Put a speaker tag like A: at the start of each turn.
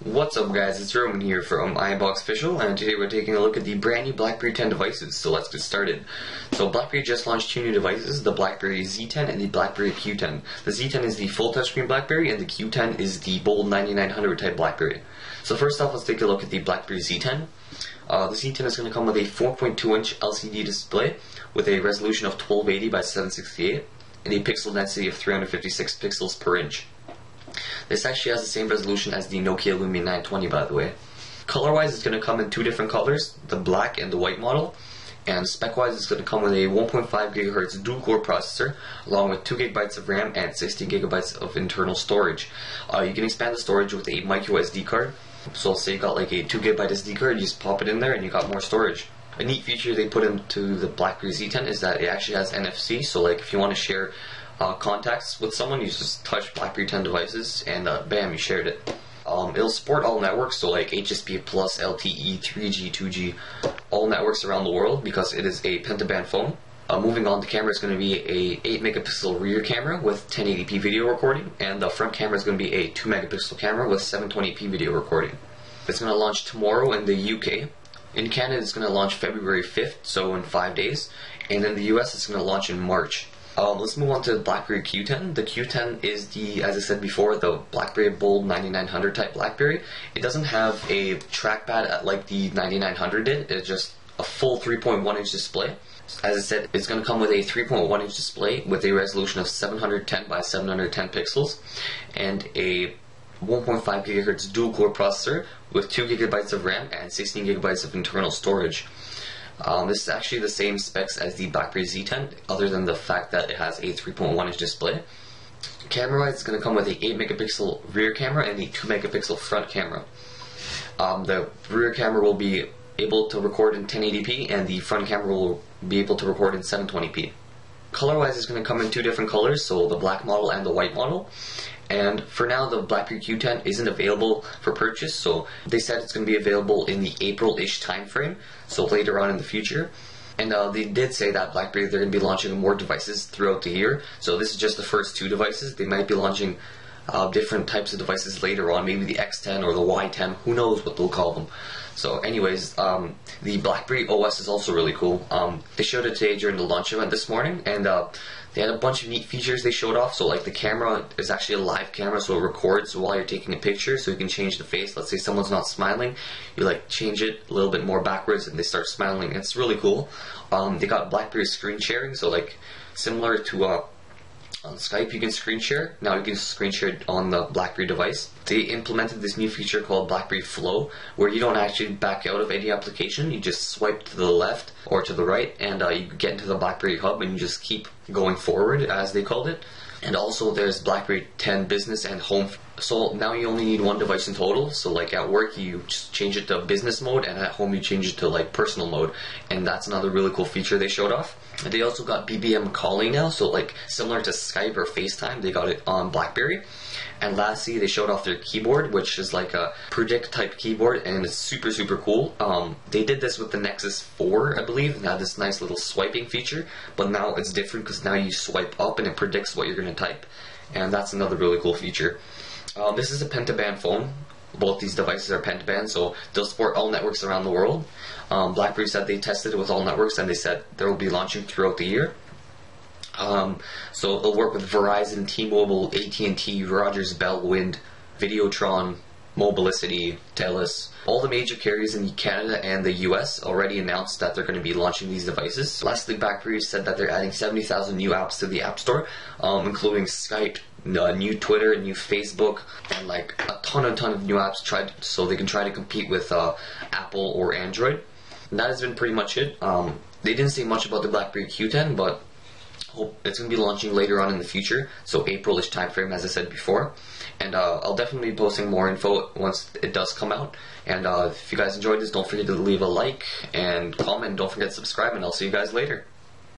A: What's up guys, it's Roman here from iUnboxOfficial, and today we're taking a look at the brand new Blackberry 10 devices, so let's get started. So Blackberry just launched two new devices, the Blackberry Z10 and the Blackberry Q10. The Z10 is the full touchscreen Blackberry and the Q10 is the bold 9900 type Blackberry. So first off, let's take a look at the Blackberry Z10. The Z10 is going to come with a 4.2-inch LCD display with a resolution of 1280 by 768 and a pixel density of 356 pixels per inch. This actually has the same resolution as the Nokia Lumia 920, by the way. Color-wise, it's going to come in two different colors, the black and the white model. And spec-wise, it's going to come with a 1.5 GHz dual-core processor, along with 2 GB of RAM and 16 GB of internal storage. You can expand the storage with a micro SD card. So say you got like a 2 GB SD card, you just pop it in there and you got more storage. A neat feature they put into the Blackberry Z10 is that it actually has NFC, so like if you want to share contacts with someone, you just touch Blackberry 10 devices and bam, you shared it. It'll support all networks, so like HSP+, LTE, 3G, 2G, all networks around the world because it is a pentaband phone. Moving on, the camera is going to be a 8 megapixel rear camera with 1080p video recording, and the front camera is going to be a 2 megapixel camera with 720p video recording. It's going to launch tomorrow in the UK. In Canada, it's going to launch February 5th, so in 5 days, and in the US, it's going to launch in March. Let's move on to the Blackberry Q10. The Q10 is the, as I said before, the Blackberry Bold 9900 type Blackberry. It doesn't have a trackpad like the 9900 did. It's just a full 3.1-inch display. As I said, it's going to come with a 3.1-inch display with a resolution of 710 by 710 pixels and a 1.5 GHz dual-core processor with 2 GB of RAM and 16 GB of internal storage. This is actually the same specs as the Blackberry Z10, other than the fact that it has a 3.1-inch display. Camera-wise, it's going to come with a 8 megapixel rear camera and a 2 megapixel front camera. The rear camera will be able to record in 1080p and the front camera will be able to record in 720p. Color-wise, it's going to come in two different colors, so the black model and the white model. And for now, the Blackberry Q10 isn't available for purchase, so they said it's going to be available in the April-ish time frame, so later on in the future. And they did say that Blackberry, they're going to be launching more devices throughout the year, so this is just the first two devices. They might be launching different types of devices later on, maybe the X10 or the Y10, who knows what they'll call them. So anyways, the Blackberry OS is also really cool. They showed it today during the launch event this morning, and they had a bunch of neat features they showed off. So like the camera is actually a live camera, so it records while you're taking a picture, so you can change the face. Let's say someone's not smiling, you like change it a little bit more backwards and they start smiling. It's really cool. They got Blackberry screen sharing, so like similar to on Skype, you can screen share. Now you can screen share it on the Blackberry device. They implemented this new feature called Blackberry Flow, where you don't actually back out of any application. You just swipe to the left or to the right, and you get into the Blackberry Hub, and you just keep going forward, as they called it. And also there's Blackberry 10 Business and Home. So now you only need one device in total. So like at work, you just change it to business mode, and at home you change it to like personal mode. And that's another really cool feature they showed off. And they also got BBM calling now, so like similar to Skype or FaceTime, they got it on Blackberry. And lastly, they showed off their keyboard, which is like a predict type keyboard, and it's super cool. They did this with the Nexus 4, I believe, and had this nice little swiping feature, but now it's different because now you swipe up and it predicts what you're going to type, and that's another really cool feature. This is a pentaband phone. Both these devices are pentaband, so they'll support all networks around the world. Blackberry said they tested it with all networks, and they said they will be launching throughout the year. So it'll work with Verizon, T-Mobile, AT&T, Rogers, Bell, Wind, Videotron, Mobilicity, Telus. All the major carriers in Canada and the US already announced that they're going to be launching these devices. Lastly, Blackberry said that they're adding 70,000 new apps to the App Store, including Skype, new Twitter, new Facebook, and like a ton of new apps so they can try to compete with Apple or Android. And that has been pretty much it. They didn't say much about the Blackberry Q10, but it's going to be launching later on in the future, so April-ish time frame, as I said before. And I'll definitely be posting more info once it does come out. And if you guys enjoyed this, don't forget to leave a like and comment, and don't forget to subscribe, and I'll see you guys later.